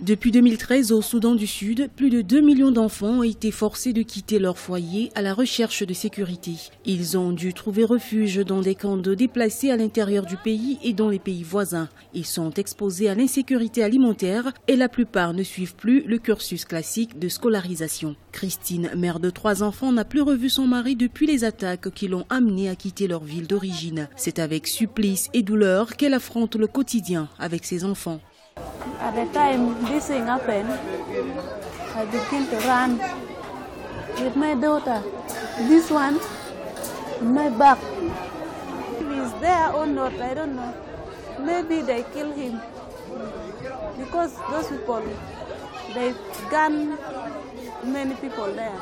Depuis 2013, au Soudan du Sud, plus de 2 millions d'enfants ont été forcés de quitter leur foyer à la recherche de sécurité. Ils ont dû trouver refuge dans des camps de déplacés à l'intérieur du pays et dans les pays voisins. Ils sont exposés à l'insécurité alimentaire et la plupart ne suivent plus le cursus classique de scolarisation. Christine, mère de 3 enfants, n'a plus revu son mari depuis les attaques qui l'ont amenée à quitter leur ville d'origine. C'est avec supplice et douleur qu'elle affronte le quotidien avec ses enfants. At the time this thing happened, I began to run with my daughter. This one in my back. If he's there or not, I don't know. Maybe they kill him because those people, they gun many people there.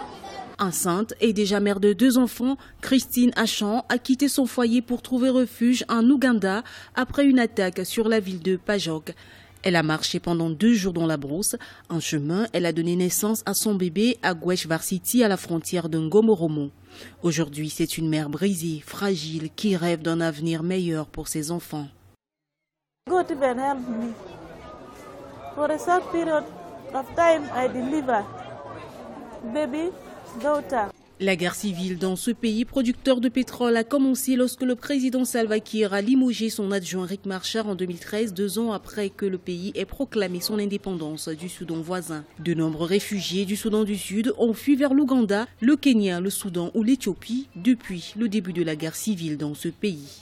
Enceinte et déjà mère de 2 enfants, Christine Achan a quitté son foyer pour trouver refuge en Ouganda après une attaque sur la ville de Pajok. Elle a marché pendant 2 jours dans la brousse. En chemin, elle a donné naissance à son bébé à Gwesh Varsity, à la frontière de Ngomoromo. Aujourd'hui, c'est une mère brisée, fragile, qui rêve d'un avenir meilleur pour ses enfants. God even help me. For a short period of time, I deliver baby, daughter. La guerre civile dans ce pays producteur de pétrole a commencé lorsque le président Salva Kiir a limogé son adjoint Riek Machar en 2013, 2 ans après que le pays ait proclamé son indépendance du Soudan voisin. De nombreux réfugiés du Soudan du Sud ont fui vers l'Ouganda, le Kenya, le Soudan ou l'Éthiopie depuis le début de la guerre civile dans ce pays.